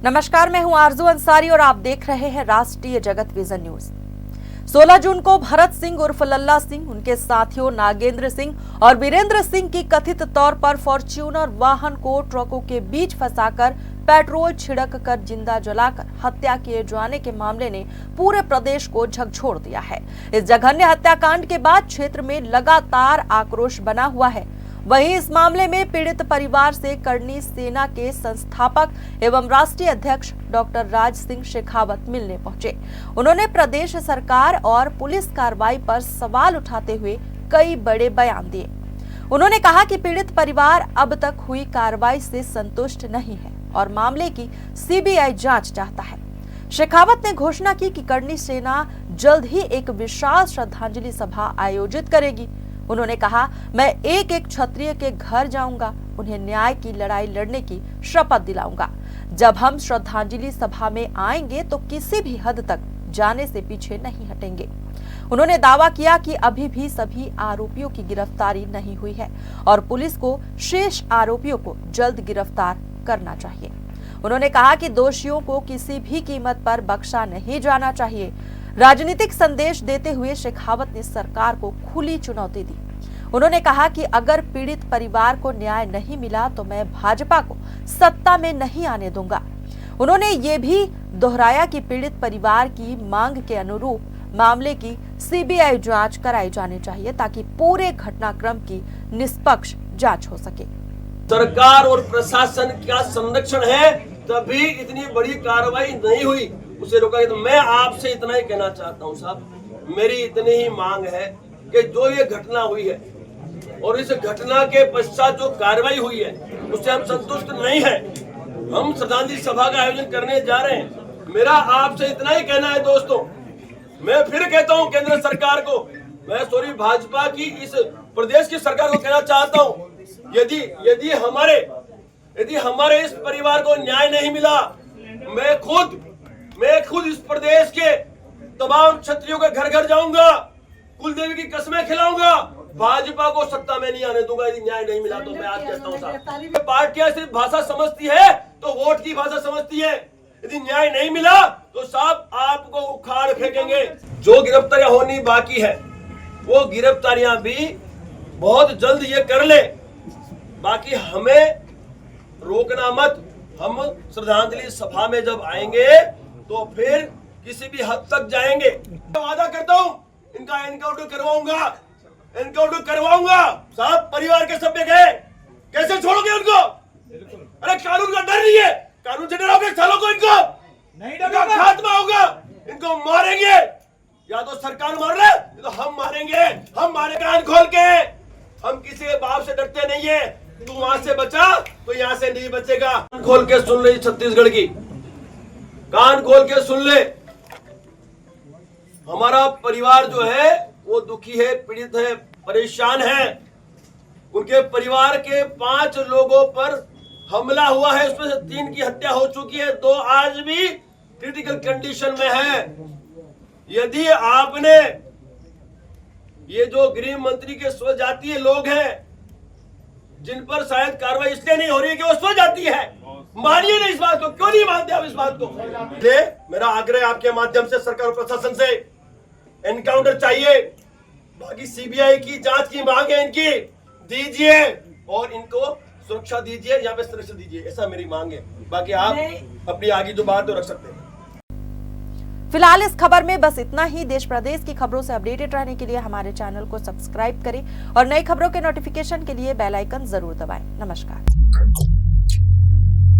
नमस्कार, मैं हूं आरजू अंसारी और आप देख रहे हैं राष्ट्रीय जगत विजन न्यूज। 16 जून को भरत सिंह उर्फ लल्ला सिंह, उनके साथियों नागेंद्र सिंह और वीरेंद्र सिंह की कथित तौर पर फॉर्च्यूनर वाहन को ट्रकों के बीच फंसाकर पेट्रोल छिड़क कर जिंदा जलाकर हत्या किए जाने के मामले ने पूरे प्रदेश को झकझोर दिया है। इस जघन्य हत्याकांड के बाद क्षेत्र में लगातार आक्रोश बना हुआ है। वहीं इस मामले में पीड़ित परिवार से करनी सेना के संस्थापक एवं राष्ट्रीय अध्यक्ष डॉक्टर राज सिंह शेखावत मिलने पहुंचे। उन्होंने प्रदेश सरकार और पुलिस कार्रवाई पर सवाल उठाते हुए कई बड़े बयान दिए। उन्होंने कहा कि पीड़ित परिवार अब तक हुई कार्रवाई से संतुष्ट नहीं है और मामले की सीबीआई जांच चाहता है। शेखावत ने घोषणा की कि करनी सेना जल्द ही एक विशाल श्रद्धांजलि सभा आयोजित करेगी। उन्होंने कहा, मैं एक एक क्षत्रिय के घर जाऊंगा, उन्हें न्याय की लड़ाई लड़ने की शपथ दिलाऊंगा। जब हम श्रद्धांजलि सभा में आएंगे तो किसी भी हद तक जाने से पीछे नहीं हटेंगे। उन्होंने दावा किया कि अभी भी सभी आरोपियों की गिरफ्तारी नहीं हुई है और पुलिस को शेष आरोपियों को जल्द गिरफ्तार करना चाहिए। उन्होंने कहा कि दोषियों को किसी भी कीमत पर बख्शा नहीं जाना चाहिए। राजनीतिक संदेश देते हुए शेखावत ने सरकार को खुली चुनौती दी। उन्होंने कहा कि अगर पीड़ित परिवार को न्याय नहीं मिला तो मैं भाजपा को सत्ता में नहीं आने दूंगा। उन्होंने ये भी दोहराया कि पीड़ित परिवार की मांग के अनुरूप मामले की सीबीआई जांच कराई जानी चाहिए ताकि पूरे घटनाक्रम की निष्पक्ष जांच हो सके। सरकार और प्रशासन का संरक्षण है, तभी इतनी बड़ी कार्रवाई नहीं हुई, उसे रोका गया। तो मैं आपसे इतना ही कहना चाहता हूं साहब, मेरी इतनी ही मांग है कि जो ये घटना हुई है और इस घटना के पश्चात जो कार्रवाई हुई है उससे हम संतुष्ट नहीं है। हम श्रद्धांजलि सभा का आयोजन करने जा रहे हैं। मेरा आपसे इतना ही कहना है दोस्तों, मैं फिर कहता हूं केंद्र सरकार को, मैं सॉरी भाजपा की इस प्रदेश की सरकार को कहना चाहता हूं, यदि हमारे इस परिवार को न्याय नहीं मिला, मैं खुद इस प्रदेश के तमाम क्षत्रियों के घर घर जाऊंगा, कुलदेवी की कसमें खिलाऊंगा, भाजपा को सत्ता में नहीं आने दूंगा यदि न्याय नहीं मिला तो। मैं आज कहता हूं साहब, पार्टियां सिर्फ भाषा समझती है तो वोट की भाषा समझती है। यदि न्याय नहीं मिला तो साहब आपको उखाड़ फेंकेंगे। जो गिरफ्तारियां होनी बाकी है वो गिरफ्तारियां भी बहुत जल्द ये कर ले, बाकी हमें रोकना मत। हम श्रद्धांजलि सभा में जब आएंगे तो फिर किसी भी हद तक जाएंगे। वादा करता हूं इनका एनकाउंटर करवाऊंगा साहब। परिवार के सभ्य गए, कैसे छोड़ोगे उनको? अरे कानून का डर नहीं है, कानून से डराओगे सालों को, इनको नहीं डरेगा, खात्मा होगा। इनको मारेंगे, या तो सरकार मार ले तो हम मारेंगे। हम मारे कान खोल के, हम किसी के बाप से डरते नहीं है। तू वहां से बचा तो यहाँ से नहीं बचेगा। कान खोल के सुन ले छत्तीसगढ़ की, कान खोल के सुन ले। हमारा परिवार जो है वो दुखी है, पीड़ित है, परेशान है। उनके परिवार के 5 लोगों पर हमला हुआ है, उसमें से 3 की हत्या हो चुकी है, 2 आज भी क्रिटिकल कंडीशन में है। यदि आपने ये जो गृह मंत्री के स्वजातीय लोग हैं जिन पर शायद कार्रवाई इसलिए नहीं हो रही है कि वो स्वजातीय है, मानिए नहीं इस बात को। क्यों नहीं मानते आप इस बात को? मेरा आग्रह आपके माध्यम से सरकार और प्रशासन से, एनकाउंटर चाहिए, बाकी सीबीआई की जांच की मांग है, इनकी दीजिए और इनको सुरक्षा दीजिए, यहाँ पे सुरक्षा दीजिए, ऐसा मेरी मांग है। बाकी आप अपनी आगे जो बात तो रख सकते हैं। फिलहाल इस खबर में बस इतना ही। देश प्रदेश की खबरों से अपडेटेड रहने के लिए हमारे चैनल को सब्सक्राइब करें और नई खबरों के नोटिफिकेशन के लिए बेल आइकन जरूर दबाएं। नमस्कार।